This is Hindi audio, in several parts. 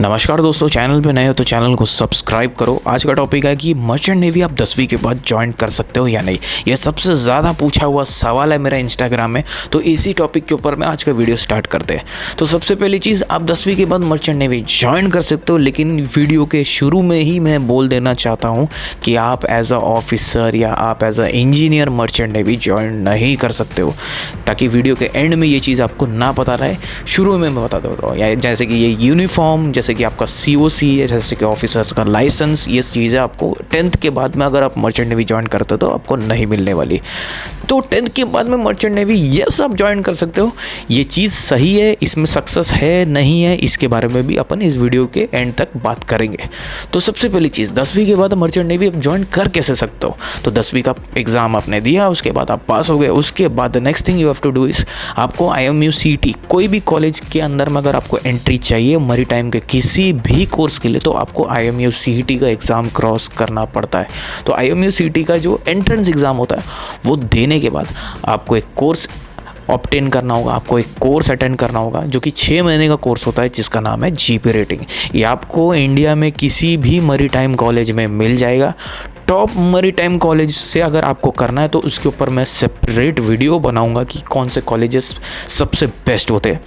नमस्कार दोस्तों, चैनल पे नए हो तो चैनल को सब्सक्राइब करो। आज का टॉपिक है कि मर्चेंट नेवी आप 10वीं के बाद ज्वाइन कर सकते हो या नहीं। यह सबसे ज़्यादा पूछा हुआ सवाल है मेरा इंस्टाग्राम में, तो इसी टॉपिक के ऊपर मैं आज का वीडियो स्टार्ट करते हैं। तो सबसे पहली चीज़, आप 10वीं के बाद मर्चेंट नेवी ज्वाइन कर सकते हो, लेकिन वीडियो के शुरू में ही मैं बोल देना चाहता हूँ कि आप एज अ ऑफिसर या आप as a engineer merchant navy join नहीं कर सकते हो, ताकि वीडियो के एंड में ये चीज़ आपको ना पता रहे। शुरू में मैं बता देता हूँ, या जैसे कि ये यूनिफॉर्म, जैसे कि आपका COC है, जैसे कि ऑफिसर्स का लाइसेंस, ये चीज़ें आपको 10th के बाद में अगर आप मर्चेंट नेवी ज्वाइन करते हो तो आपको नहीं मिलने वाली। तो 10th के बाद में मर्चेंट नेवी यस आप ज्वाइन कर सकते हो। ये चीज़ सही है, इसमें सक्सेस है नहीं है, इसके बारे में भी अपन इस वीडियो के एंड तक बात करेंगे। तो सबसे पहली चीज़, 10वीं के बाद मर्चेंट नेवी आप ज्वाइन कर कैसे सकते हो। तो 10वीं का एग्ज़ाम आपने दिया, उसके बाद आप पास हो गए, उसके बाद the next thing you have to do is, आपको IMU CT कोई भी कॉलेज के अंदर में अगर आपको एंट्री चाहिए मरी टाइम के किसी भी कोर्स के लिए, तो आपको IMU CT का एग्ज़ाम क्रॉस करना पड़ता है। तो IMU CT का जो एंट्रेंस एग्ज़ाम होता है वो देने के बाद आपको एक कोर्स ऑब्टेन करना होगा, आपको एक कोर्स अटेंड करना होगा जो कि 6 महीने का कोर्स होता है, जिसका नाम है GP रेटिंग। ये आपको इंडिया में किसी भी मरी टाइम कॉलेज में मिल जाएगा। टॉप मरी टाइम कॉलेज से अगर आपको करना है तो उसके ऊपर मैं सेपरेट वीडियो बनाऊंगा कि कौन से कॉलेजेस सबसे बेस्ट होते हैं।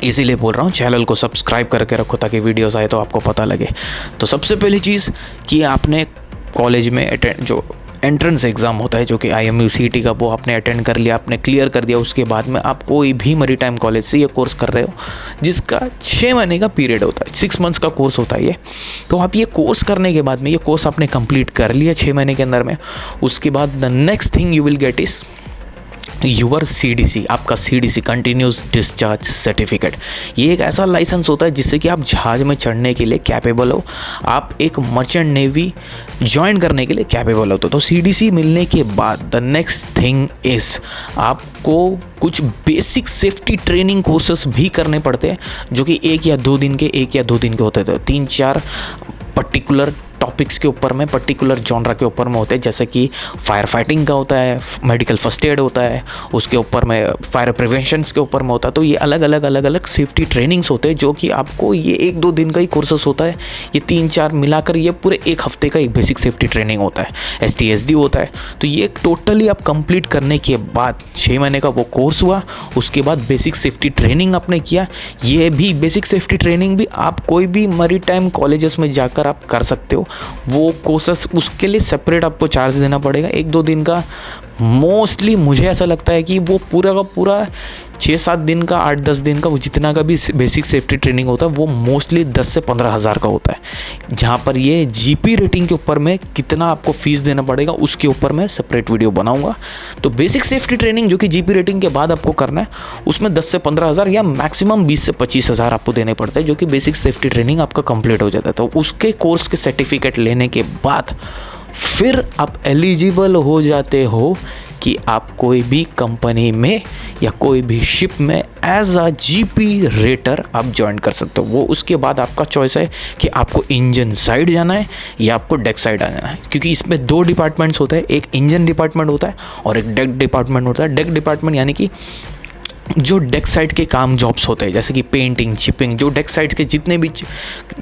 इसीलिए बोल रहा हूँ, चैनल को सब्सक्राइब करके रखो ताकि वीडियोस आए तो आपको पता लगे। तो सबसे पहली चीज़ कि आपने कॉलेज में अटेंड जो एंट्रेंस एग्ज़ाम होता है जो कि IMU CT का, वो आपने अटेंड कर लिया, आपने क्लियर कर दिया। उसके बाद में आप कोई भी मरी टाइम कॉलेज से ये कोर्स कर रहे हो जिसका 6 महीने का पीरियड होता है, 6 मंथ्स का कोर्स होता है ये। तो आप ये कोर्स करने के बाद में, ये कोर्स आपने कंप्लीट कर लिया 6 महीने के अंदर में, उसके बाद the next thing you will get is your CDC, आपका CDC कंटिन्यूस डिस्चार्ज सर्टिफिकेट। ये एक ऐसा लाइसेंस होता है जिससे कि आप जहाज़ में चढ़ने के लिए कैपेबल हो, आप एक मर्चेंट नेवी ज्वाइन करने के लिए कैपेबल हो। तो CDC मिलने के बाद द नेक्स्ट थिंग इज़, आपको कुछ बेसिक सेफ्टी ट्रेनिंग कोर्सेस भी करने पड़ते हैं जो कि 1 या 2 दिन के होते थे। 3-4 पर्टिकुलर टॉपिक्स के ऊपर में, पर्टिकुलर जॉनरा के ऊपर में होते हैं, जैसे कि फायर फाइटिंग का होता है, मेडिकल फर्स्ट एड होता है, उसके ऊपर में फायर प्रिवेंशंस के ऊपर में होता है। तो ये अलग अलग सेफ्टी ट्रेनिंग्स होते हैं जो कि आपको, ये 1-2 दिन का ही कोर्सेस होता है, ये 3-4 मिलाकर ये पूरे 1 हफ्ते का एक बेसिक सेफ्टी ट्रेनिंग होता है, STSD होता है। तो ये टोटली आप कंप्लीट करने के बाद 6 महीने का वो कोर्स हुआ, उसके बाद बेसिक सेफ्टी ट्रेनिंग आपने किया। ये भी बेसिक सेफ्टी ट्रेनिंग भी आप कोई भी मरी टाइम कॉलेजेस में जाकर आप कर सकते हो। वो कोर्सेस, उसके लिए सेपरेट आपको चार्ज देना पड़ेगा 1-2 दिन का। मोस्टली मुझे ऐसा लगता है कि वो पूरा का पूरा 6-7 दिन का, 8-10 दिन का, वो जितना का भी बेसिक सेफ्टी ट्रेनिंग होता है वो मोस्टली 10 से 15 हज़ार का होता है। जहाँ पर ये GP रेटिंग के ऊपर में कितना आपको फ़ीस देना पड़ेगा उसके ऊपर मैं सेपरेट वीडियो बनाऊंगा। तो बेसिक सेफ्टी ट्रेनिंग जो कि GP रेटिंग के बाद आपको करना है, उसमें 10 से 15 हज़ार या मैक्सिमम 20 से 25 हज़ार आपको देने पड़ते हैं, जो कि बेसिक सेफ्टी ट्रेनिंग आपका कंप्लीट हो जाता है। तो उसके कोर्स के सर्टिफिकेट लेने के बाद फिर आप एलिजिबल हो जाते हो कि आप कोई भी कंपनी में या कोई भी शिप में एज अ GP रेटर आप ज्वाइन कर सकते हो। वो उसके बाद आपका चॉइस है कि आपको इंजन साइड जाना है या आपको डेक साइड आ जाना है, क्योंकि इसमें 2 डिपार्टमेंट्स होते हैं, एक इंजन डिपार्टमेंट होता है और एक डेक डिपार्टमेंट होता है। डेक डिपार्टमेंट यानी कि जो डेक साइड के काम जॉब्स होते हैं, जैसे कि पेंटिंग, चिपिंग, जो डेक साइड के जितने भी,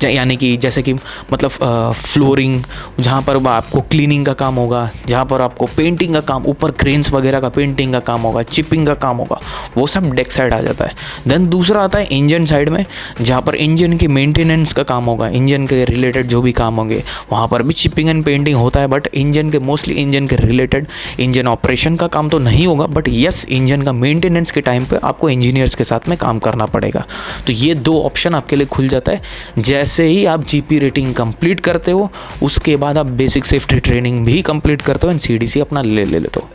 यानी कि जैसे कि मतलब फ्लोरिंग, जहाँ पर आपको क्लीनिंग का काम होगा, जहाँ पर आपको पेंटिंग का काम, ऊपर क्रेन्स वगैरह का पेंटिंग का काम होगा, चिपिंग का काम होगा, वो सब डेक साइड आ जाता है। देन दूसरा आता है इंजन साइड में, जहाँ पर इंजन के मेंटेनेंस का काम होगा, इंजन के रिलेटेड जो भी काम होंगे वहाँ पर भी चिपिंग एंड पेंटिंग होता है। बट इंजन के मोस्टली इंजन के रिलेटेड, इंजन ऑपरेशन का काम तो नहीं होगा, बट यस इंजन का मेंटेनेंस के टाइम पे आपको इंजीनियर्स के साथ में काम करना पड़ेगा। तो ये 2 ऑप्शन आपके लिए खुल जाता है जैसे ही आप GP रेटिंग कंप्लीट करते हो। उसके बाद आप बेसिक सेफ्टी ट्रेनिंग भी कंप्लीट करते हो एंड CDC अपना ले लेते हो।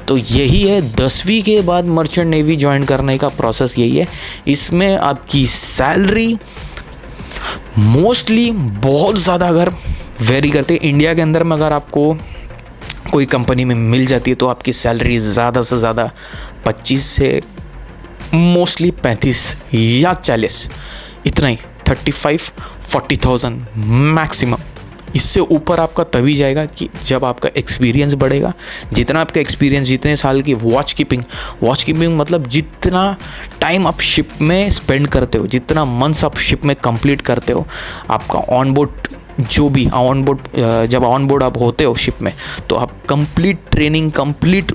तो यही है 10वीं के बाद मर्चेंट नेवी ज्वाइन करने का प्रोसेस, यही है। इसमें आपकी सैलरी मोस्टली बहुत ज़्यादा अगर वेरी करते हैं, इंडिया के अंदर में अगर आपको कोई कंपनी में मिल जाती है तो आपकी सैलरी ज़्यादा से ज़्यादा 25 से मोस्टली 35 या 40, इतना ही, 35-40,000 मैक्सिमम इससे ऊपर आपका तभी जाएगा कि जब आपका एक्सपीरियंस बढ़ेगा। जितना आपका एक्सपीरियंस, जितने साल की वॉच कीपिंग मतलब जितना टाइम आप शिप में स्पेंड करते हो, जितना मंथ्स आप शिप में कंप्लीट करते हो, आपका ऑन बोर्ड जो भी जब ऑन बोर्ड आप होते हो शिप में, तो आप कंप्लीट ट्रेनिंग, कंप्लीट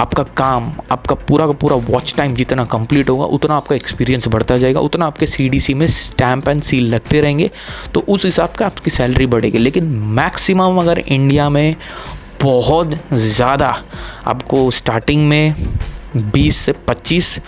आपका काम, आपका पूरा का पूरा वॉच टाइम जितना कंप्लीट होगा, उतना आपका एक्सपीरियंस बढ़ता जाएगा, उतना आपके CDC में स्टैम्प एंड सील लगते रहेंगे, तो उस हिसाब का आपकी सैलरी बढ़ेगी। लेकिन मैक्सिमम अगर इंडिया में बहुत ज़्यादा आपको स्टार्टिंग में 20 से 25,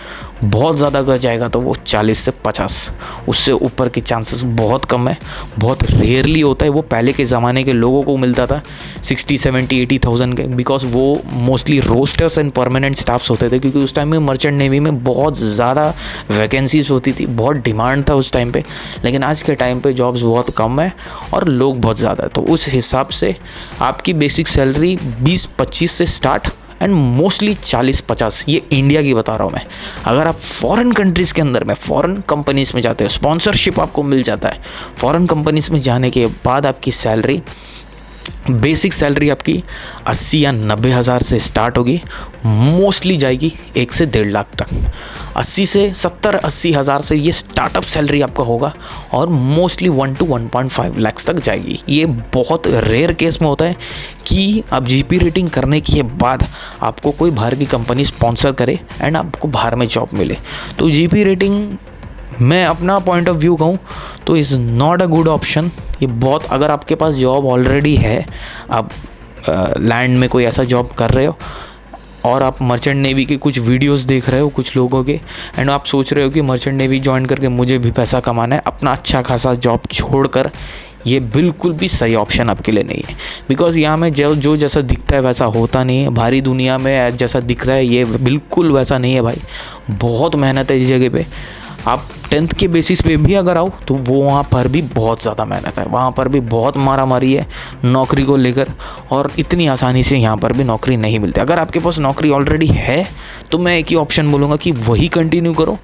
बहुत ज़्यादा अगर जाएगा तो वो 40 से 50, उससे ऊपर के चांसेस बहुत कम है, बहुत रेयरली होता है। वो पहले के ज़माने के लोगों को मिलता था 60, 70, 80,000 के, बिकॉज वो mostly rosters and permanent staffs होते थे, क्योंकि उस टाइम में मर्चेंट नेवी में बहुत ज़्यादा वैकेंसीज होती थी, बहुत डिमांड था उस टाइम पे। लेकिन आज के टाइम पे जॉब्स बहुत कम है और लोग बहुत ज़्यादा है, तो उस हिसाब से आपकी बेसिक सैलरी 20-25 से स्टार्ट एंड मोस्टली 40-50, ये इंडिया की बता रहा हूँ मैं। अगर आप फॉरेन कंट्रीज़ के अंदर में, फॉरेन कंपनीज़ में जाते हो, स्पॉन्सरशिप आपको मिल जाता है, फॉरेन कंपनीज़ में जाने के बाद आपकी सैलरी, बेसिक सैलरी आपकी 80 या 90 हज़ार से स्टार्ट होगी, मोस्टली जाएगी 1 से 1.5 लाख तक। 80 से 70-80 हज़ार से ये स्टार्टअप सैलरी आपका होगा और मोस्टली 1 to 1.5 लाख तक जाएगी। ये बहुत रेयर केस में होता है कि अब GP रेटिंग करने के बाद आपको कोई बाहर की कंपनी स्पॉन्सर करे एंड आपको बाहर में जॉब मिले। तो GP रेटिंग, मैं अपना पॉइंट ऑफ व्यू कहूँ तो is not a good option. ये बहुत, अगर आपके पास जॉब ऑलरेडी है, आप लैंड में कोई ऐसा जॉब कर रहे हो और आप मर्चेंट नेवी के कुछ वीडियोस देख रहे हो कुछ लोगों के, एंड आप सोच रहे हो कि मर्चेंट नेवी ज्वाइन करके मुझे भी पैसा कमाना है, अपना अच्छा खासा जॉब छोड़कर, ये बिल्कुल भी सही ऑप्शन आपके लिए नहीं है। बिकॉज़ यहाँ में जो जैसा दिखता है वैसा होता नहीं है। बाहरी दुनिया में जैसा दिख रहा है ये बिल्कुल वैसा नहीं है भाई। बहुत मेहनत है इस जगह पे। आप 10th के बेसिस पे भी अगर आओ तो वो वहाँ पर भी बहुत ज़्यादा मेहनत है, वहाँ पर भी बहुत मारामारी है नौकरी को लेकर, और इतनी आसानी से यहाँ पर भी नौकरी नहीं मिलती। अगर आपके पास नौकरी ऑलरेडी है तो मैं एक ही ऑप्शन बोलूँगा कि वही कंटिन्यू करो,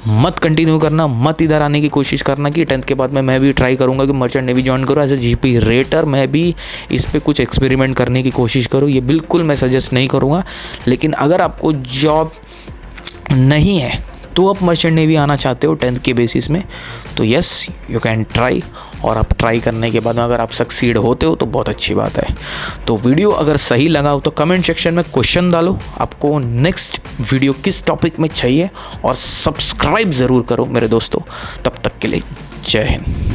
मत कंटिन्यू करना, मत इधर आने की कोशिश करना कि 10th के बाद में मैं भी ट्राई करूँगा कि मर्चेंट नेवी ज्वाइन करो एज ए GP रेटर, मैं भी इस पर कुछ एक्सपेरिमेंट करने की कोशिश करूँ। ये बिल्कुल मैं सजेस्ट नहीं करूँगा। लेकिन अगर आपको जॉब नहीं है तो आप मर्चेंट नेवी आना चाहते हो 10th के बेसिस में, तो यस यू कैन ट्राई, और आप ट्राई करने के बाद में अगर आप सक्सीड होते हो तो बहुत अच्छी बात है। तो वीडियो अगर सही लगा हो तो कमेंट सेक्शन में क्वेश्चन डालो, आपको नेक्स्ट वीडियो किस टॉपिक में चाहिए, और सब्सक्राइब ज़रूर करो मेरे दोस्तों। तब तक के लिए जय हिंद।